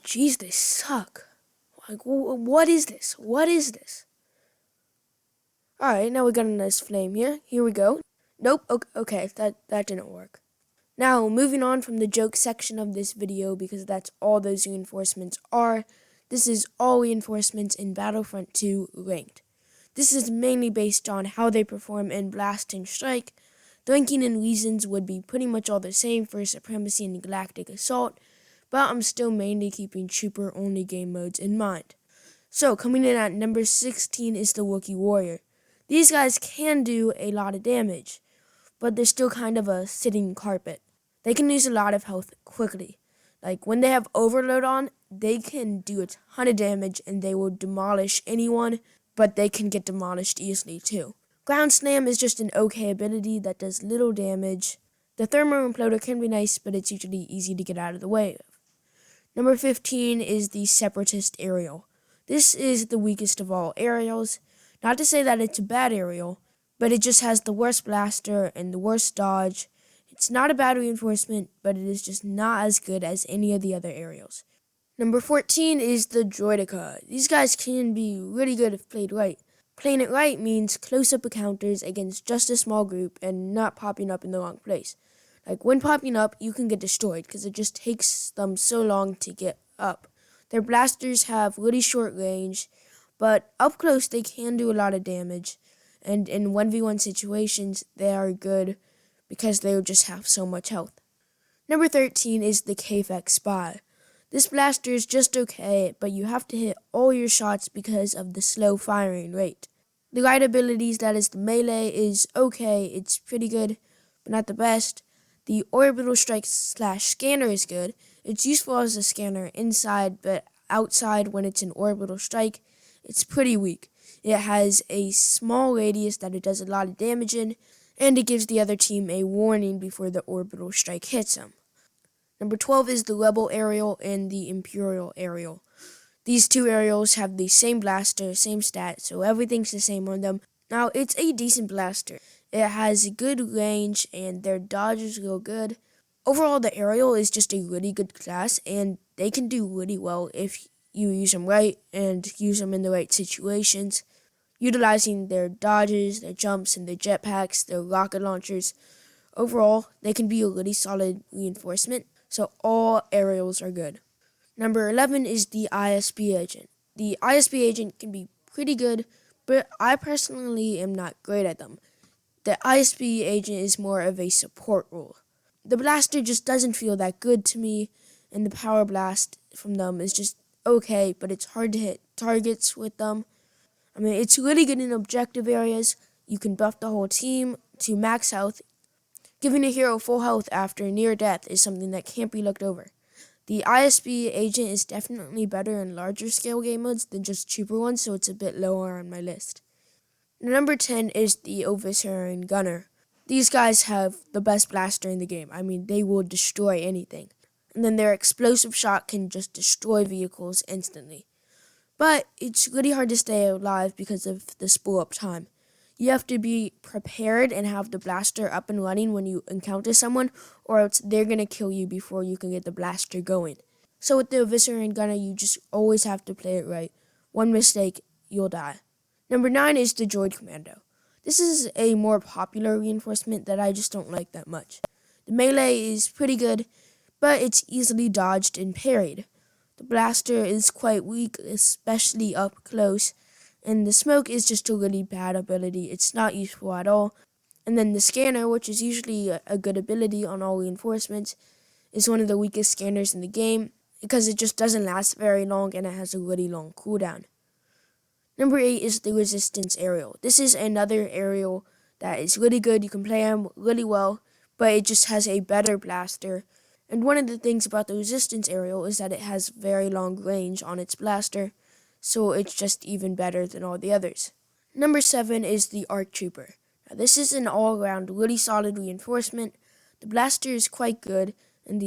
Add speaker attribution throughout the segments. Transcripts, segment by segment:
Speaker 1: Jeez, they suck. Like, what is this? What is this? Alright, now we got a nice flame here. Here we go. Nope, okay, that didn't work. Now, moving on from the joke section of this video, because that's all those reinforcements are, this is all reinforcements in Battlefront 2 ranked. This is mainly based on how they perform in Blast and Strike. The ranking and reasons would be pretty much all the same for Supremacy and Galactic Assault, but I'm still mainly keeping Trooper-only game modes in mind. So, coming in at number 16 is the Wookie Warrior. These guys can do a lot of damage, but they're still kind of a sitting carpet. They can lose a lot of health quickly. Like, when they have Overload on, they can do a ton of damage and they will demolish anyone, but they can get demolished easily too. Ground Slam is just an okay ability that does little damage. The Thermo Imploder can be nice, but it's usually easy to get out of the way of. Number 15 is the Separatist Aerial. This is the weakest of all aerials. Not to say that it's a bad aerial, but it just has the worst blaster and the worst dodge. It's not a bad reinforcement, but it is just not as good as any of the other aerials. Number 14 is the Droid. These guys can be really good if played right. Playing it right means close-up encounters against just a small group and not popping up in the wrong place. Like, when popping up, you can get destroyed because it just takes them so long to get up. Their blasters have really short range, but up close they can do a lot of damage. And in 1v1 situations, they are good because they just have so much health. Number 13 is the KFX Spy. This blaster is just okay, but you have to hit all your shots because of the slow firing rate. The right abilities, that is the melee, is okay, it's pretty good, but not the best. The orbital strike / scanner is good. It's useful as a scanner inside, but outside when it's an orbital strike, it's pretty weak. It has a small radius that it does a lot of damage in, and it gives the other team a warning before the orbital strike hits them. Number 12 is the Rebel Aerial and the Imperial Aerial. These two aerials have the same blaster, same stat, so everything's the same on them. Now, it's a decent blaster. It has good range, and their dodge is real good. Overall, the aerial is just a really good class, and they can do really well if you use them right and use them in the right situations. Utilizing their dodges, their jumps, and their jetpacks, their rocket launchers. Overall, they can be a really solid reinforcement, so all aerials are good. Number 11 is the ISB agent. The ISB agent can be pretty good, but I personally am not great at them. The ISB agent is more of a support role. The blaster just doesn't feel that good to me, and the power blast from them is just okay, but it's hard to hit targets with them. I mean, it's really good in objective areas. You can buff the whole team to max health. Giving a hero full health after near death is something that can't be looked over. The ISB agent is definitely better in larger scale game modes than just cheaper ones, so it's a bit lower on my list. Number 10 is the Officer and Gunner. These guys have the best blaster in the game. I mean, they will destroy anything. And then their explosive shot can just destroy vehicles instantly. But it's really hard to stay alive because of the spool up time. You have to be prepared and have the blaster up and running when you encounter someone, or else they're going to kill you before you can get the blaster going. So with the Officer and Gunner, you just always have to play it right. One mistake, you'll die. Number 9 is the Droid Commando. This is a more popular reinforcement that I just don't like that much. The melee is pretty good, but it's easily dodged and parried. The blaster is quite weak, especially up close, and the smoke is just a really bad ability. It's not useful at all. And then the scanner, which is usually a good ability on all reinforcements, is one of the weakest scanners in the game because it just doesn't last very long and it has a really long cooldown. Number 8 is the Resistance Aerial. This is another aerial that is really good. You can play him really well, but it just has a better blaster. And one of the things about the Resistance Aerial is that it has very long range on its blaster, so it's just even better than all the others. Number 7 is the Arc Trooper. Now, this is an all-around really solid reinforcement. The blaster is quite good, and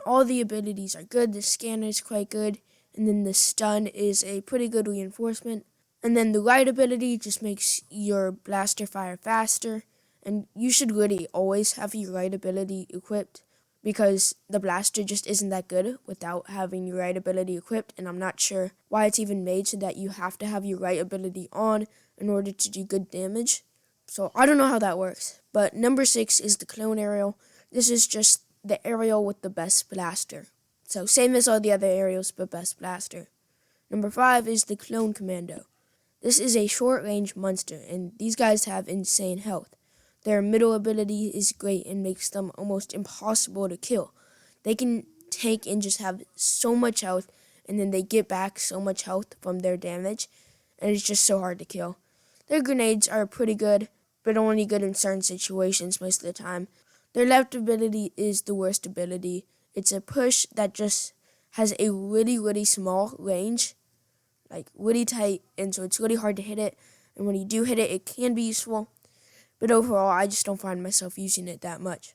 Speaker 1: all the abilities are good. The scanner is quite good, and then the stun is a pretty good reinforcement. And then the right ability just makes your blaster fire faster, and you should really always have your right ability equipped. because the blaster just isn't that good without having your right ability equipped, and I'm not sure why it's even made so that you have to have your right ability on in order to do good damage. So I don't know how that works. But number 6 is the clone aerial. This is just the aerial with the best blaster. So same as all the other aerials, but best blaster. Number 5 is the Clone Commando. This is a short-range monster, and these guys have insane health. Their middle ability is great and makes them almost impossible to kill. They can tank and just have so much health, and then they get back so much health from their damage, and it's just so hard to kill. Their grenades are pretty good, but only good in certain situations most of the time. Their left ability is the worst ability. It's a push that just has a really, really small range, like really tight, and so it's really hard to hit it. And when you do hit it, it can be useful, but overall, I just don't find myself using it that much.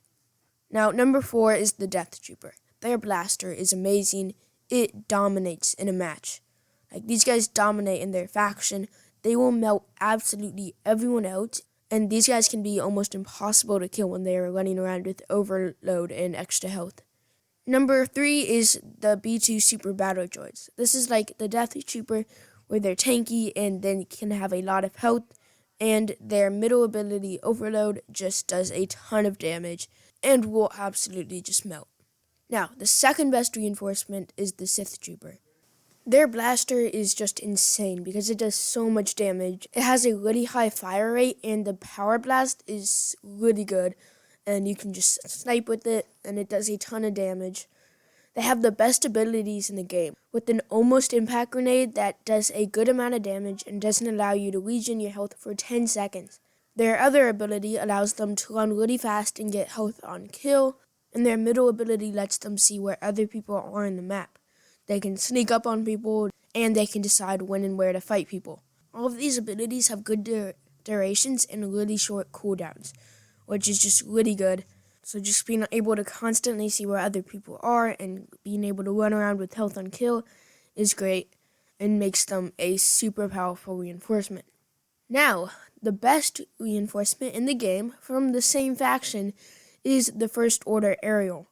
Speaker 1: Now, number 4 is the Death Trooper. Their blaster is amazing. It dominates in a match. Like, these guys dominate in their faction. They will melt absolutely everyone out, and these guys can be almost impossible to kill when they are running around with overload and extra health. Number 3 is the B2 Super Battle Droids. This is like the Death Trooper, where they're tanky and then can have a lot of health, and their middle ability, Overload, just does a ton of damage and will absolutely just melt. Now, the second best reinforcement is the Sith Trooper. Their blaster is just insane because it does so much damage. It has a really high fire rate, and the power blast is really good, and you can just snipe with it, and it does a ton of damage. They have the best abilities in the game, with an almost impact grenade that does a good amount of damage and doesn't allow you to regen your health for 10 seconds. Their other ability allows them to run really fast and get health on kill, and their middle ability lets them see where other people are in the map. They can sneak up on people, and they can decide when and where to fight people. All of these abilities have good durations and really short cooldowns, which is just really good. So just being able to constantly see where other people are and being able to run around with health on kill is great and makes them a super powerful reinforcement. Now, the best reinforcement in the game from the same faction is the First Order Aerial.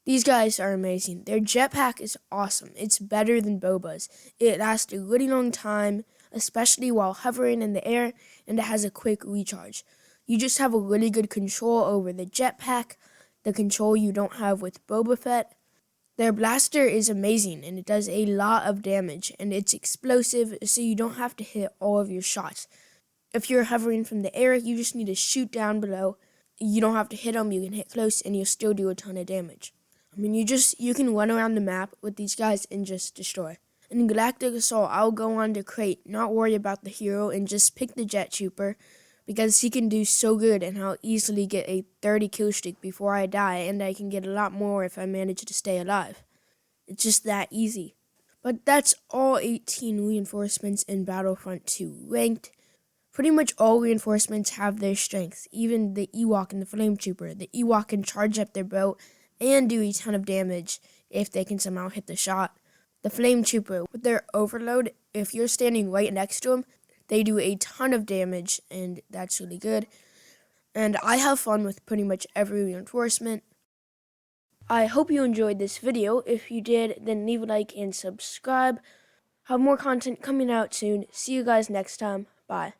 Speaker 1: These guys are amazing. Their jetpack is awesome. It's better than Boba's. It lasts a really long time, especially while hovering in the air, and it has a quick recharge. You just have a really good control over the jetpack, the control you don't have with Boba Fett. Their blaster is amazing, and it does a lot of damage, and it's explosive, so you don't have to hit all of your shots. If you're hovering from the air, you just need to shoot down below. You don't have to hit them, you can hit close, and you'll still do a ton of damage. I mean, you can run around the map with these guys and just destroy. In Galactic Assault, I'll go on to crate, not worry about the hero, and just pick the Jet Trooper, because he can do so good, and I'll easily get a 30 kill streak before I die, and I can get a lot more if I manage to stay alive. It's just that easy. But that's all 18 reinforcements in Battlefront 2 ranked. Pretty much all reinforcements have their strengths, even the Ewok and the Flame Trooper. The Ewok can charge up their boat and do a ton of damage if they can somehow hit the shot. The Flame Trooper, with their overload, if you're standing right next to them, they do a ton of damage, and that's really good. And I have fun with pretty much every reinforcement. I hope you enjoyed this video. If you did, then leave a like and subscribe. Have more content coming out soon. See you guys next time. Bye.